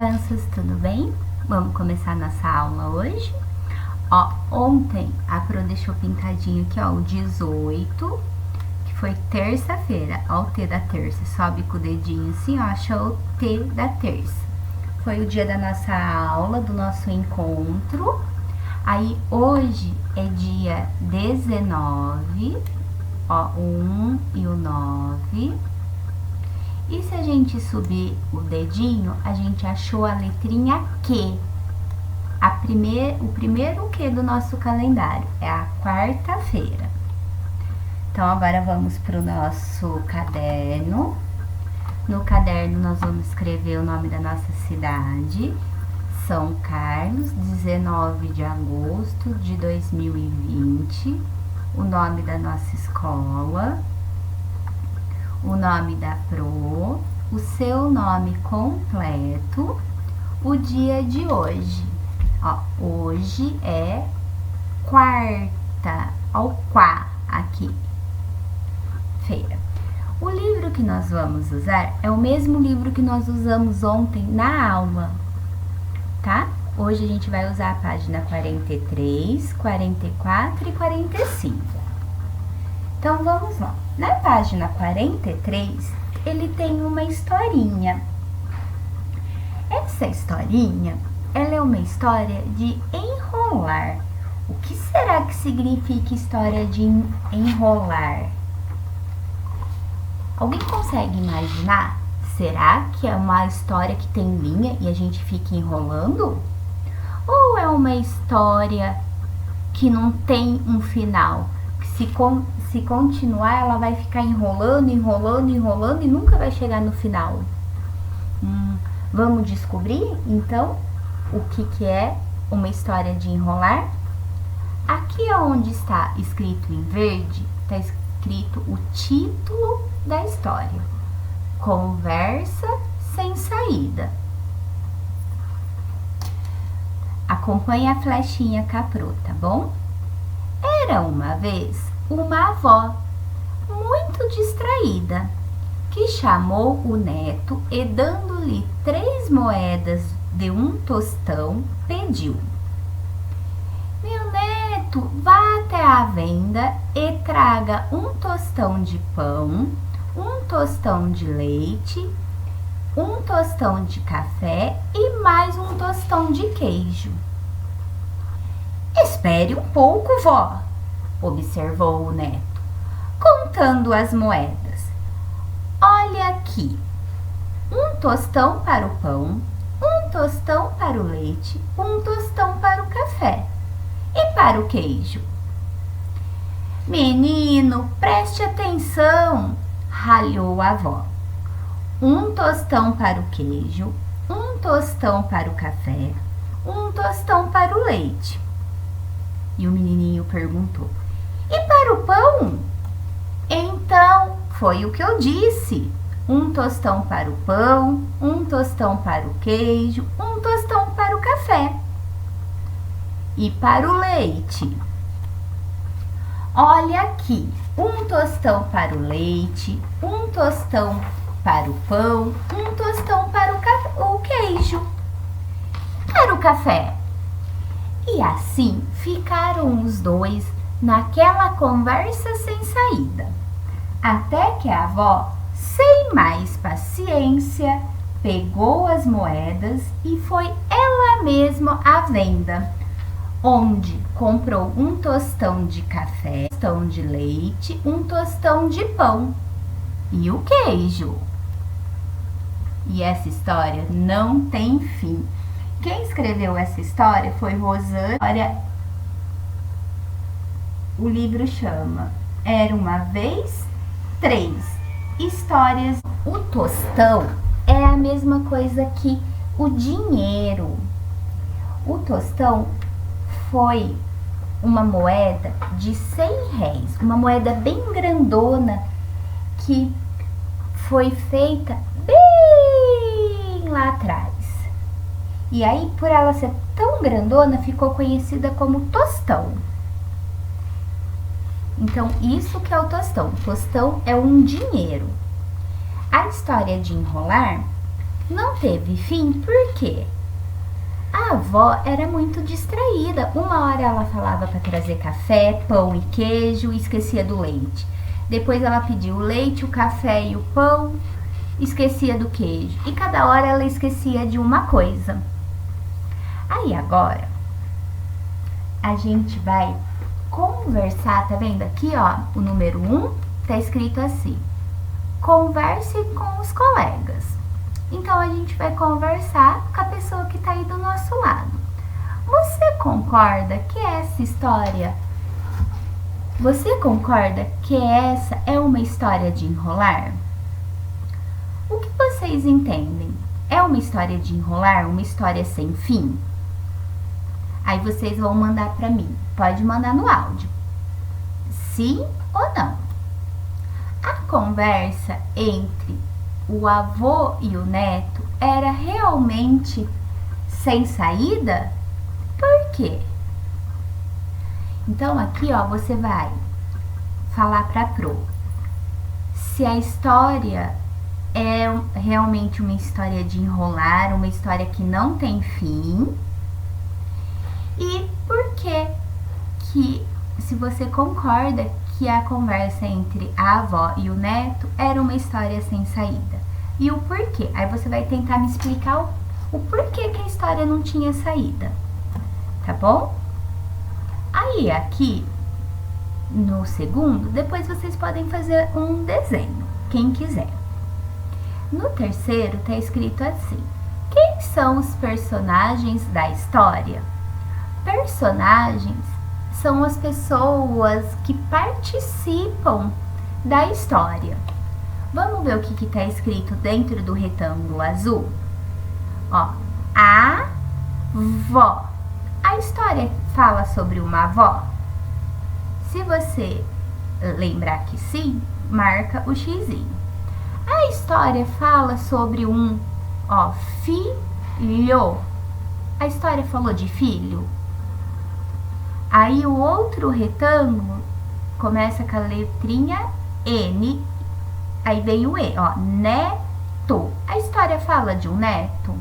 Crianças, tudo bem? Vamos começar nossa aula hoje? Ó, ontem a Pro deixou pintadinho aqui, ó, o 18, que foi terça-feira. Ó, o T da terça, sobe com o dedinho assim, ó, achou o T da terça. Foi o dia da nossa aula, do nosso encontro. Aí, hoje é dia 19, ó, o 1 e o 9. E se a gente subir o dedinho, a gente achou a letrinha Q. O primeiro Q do nosso calendário é a quarta-feira. Então, agora vamos para o nosso caderno. No caderno, nós vamos escrever o nome da nossa cidade. São Carlos, 19 de agosto de 2020. O nome da nossa escola. O nome da Pro, o seu nome completo, o dia de hoje. Ó, hoje é quarta, ó, o quá aqui, feira. O livro que nós vamos usar é o mesmo livro que nós usamos ontem na aula, tá? Hoje a gente vai usar a página 43, 44 e 45. Então, vamos lá. Na página 43, ele tem uma historinha. Essa historinha, ela é uma história de enrolar. O que será que significa história de enrolar? Alguém consegue imaginar? Será que é uma história que tem linha e a gente fica enrolando? Ou é uma história que não tem um final? Se continuar, ela vai ficar enrolando, enrolando, enrolando e nunca vai chegar no final. Vamos descobrir, então, o que é uma história de enrolar? Aqui onde está escrito em verde, está escrito o título da história. Conversa sem saída. Acompanhe a flechinha Capro, tá bom? Era uma vez uma avó muito distraída que chamou o neto e, dando-lhe 3 moedas de um tostão, pediu: meu neto, vá até a venda e traga um tostão de pão, um tostão de leite, um tostão de café e mais um tostão de queijo. Espere um pouco, vó, observou o neto, contando as moedas. Olha aqui, um tostão para o pão, um tostão para o leite, um tostão para o café e para o queijo. Menino, preste atenção, ralhou a avó. Um tostão para o queijo, um tostão para o café, um tostão para o leite. E o menininho perguntou: e para o pão? Então, foi o que eu disse. Um tostão para o pão, um tostão para o queijo, um tostão para o café. E para o leite? Olha aqui, um tostão para o leite, um tostão para o pão, um tostão para o queijo. Para o café? E assim ficaram os dois naquela conversa sem saída, até que a avó, sem mais paciência, pegou as moedas e foi ela mesma à venda, onde comprou um tostão de café, um tostão de leite, um tostão de pão e o queijo. E essa história não tem fim. Quem escreveu essa história foi Rosane. O livro chama Era uma Vez 3 Histórias. O tostão é a mesma coisa que o dinheiro. O tostão foi uma moeda de 100 réis, uma moeda bem grandona que foi feita bem lá atrás. E aí, por ela ser tão grandona, ficou conhecida como tostão. Então, isso que é o tostão. Tostão é um dinheiro. A história de enrolar Não teve fim, por quê? A avó era muito distraída. Uma hora ela falava para trazer café, pão e queijo e esquecia do leite. Depois ela pediu o leite, o café e o pão, esquecia do queijo. E cada hora ela esquecia de uma coisa. Aí agora a gente vai conversar, tá vendo aqui, ó, o número 1 tá escrito assim: converse com os colegas. Então a gente vai conversar com a pessoa que tá aí do nosso lado. Você concorda que essa história, você concorda que essa é uma história de enrolar? O que vocês entendem? É uma história de enrolar, uma história sem fim? Aí vocês vão mandar para mim. Pode mandar no áudio. Sim ou não? A conversa entre o avô e o neto era realmente sem saída? Por quê? Então aqui, ó, você vai falar para Pro se a história é realmente uma história de enrolar, uma história que não tem fim. E por que se você concorda que a conversa entre a avó e o neto era uma história sem saída? E o porquê? Aí você vai tentar me explicar o porquê que a história não tinha saída, tá bom? Aí aqui, no segundo, depois vocês podem fazer um desenho, quem quiser. No terceiro tá escrito assim: quem são os personagens da história? Personagens são as pessoas que participam da história. Vamos ver o que está escrito dentro do retângulo azul? Ó, a vó. A história fala sobre uma avó? Se você lembrar que sim, marca o xizinho. A história fala sobre um, ó, filho. A história falou de filho? Aí o outro retângulo começa com a letrinha N, aí vem o E, ó, neto. A história fala de um neto?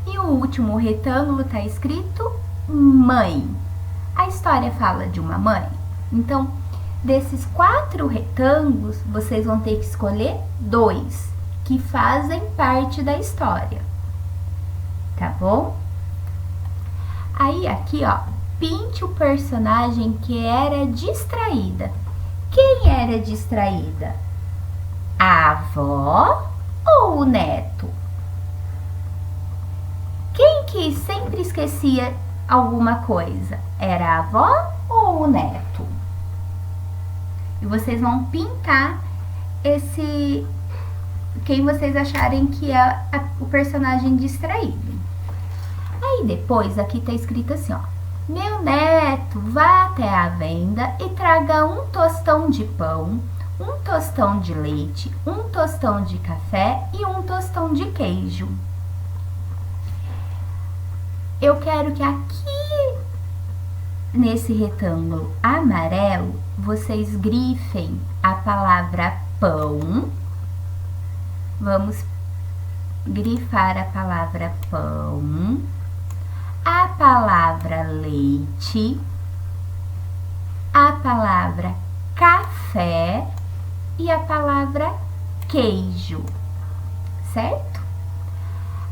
E o último retângulo tá escrito mãe. A história fala de uma mãe? Então, desses 4 retângulos, vocês vão ter que escolher 2 que fazem parte da história, tá bom? Aí aqui, ó, pinte o personagem que era distraída. Quem era distraída? A avó ou o neto? Quem que sempre esquecia alguma coisa? Era a avó ou o neto? E vocês vão pintar quem vocês acharem que é o personagem distraído. Aí depois aqui tá escrito assim, ó: meu neto, vá até a venda e traga um tostão de pão, um tostão de leite, um tostão de café e um tostão de queijo. Eu quero que aqui, nesse retângulo amarelo, vocês grifem a palavra pão. Vamos grifar a palavra pão, a palavra leite, a palavra café e a palavra queijo, certo?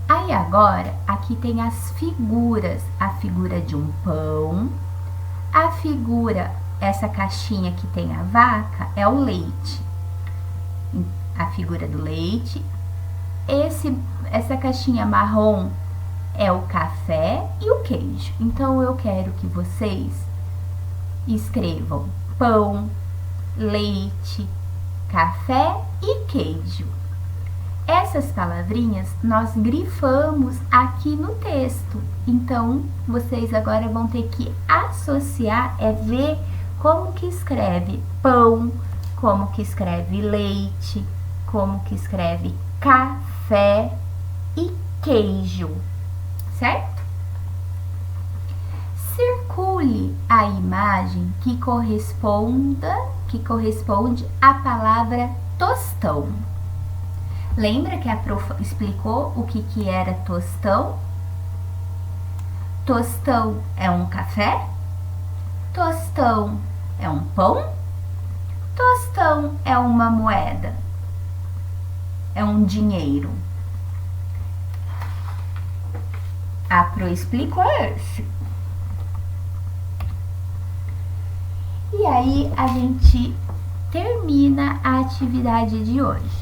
Aí agora, aqui tem as figuras, a figura de um pão, a figura, essa caixinha que tem a vaca, é o leite, a figura do leite, essa caixinha marrom é o café e o queijo. Então, eu quero que vocês escrevam pão, leite, café e queijo. Essas palavrinhas nós grifamos aqui no texto. Então, vocês agora vão ter que associar, ver como que escreve pão, como que escreve leite, como que escreve café e queijo, certo? Circule a imagem que corresponde à palavra tostão. Lembra que a prof explicou o que era tostão? Tostão é um café? Tostão é um pão? Tostão é uma moeda? É um dinheiro? A Pro explicou esse. E aí a gente termina a atividade de hoje.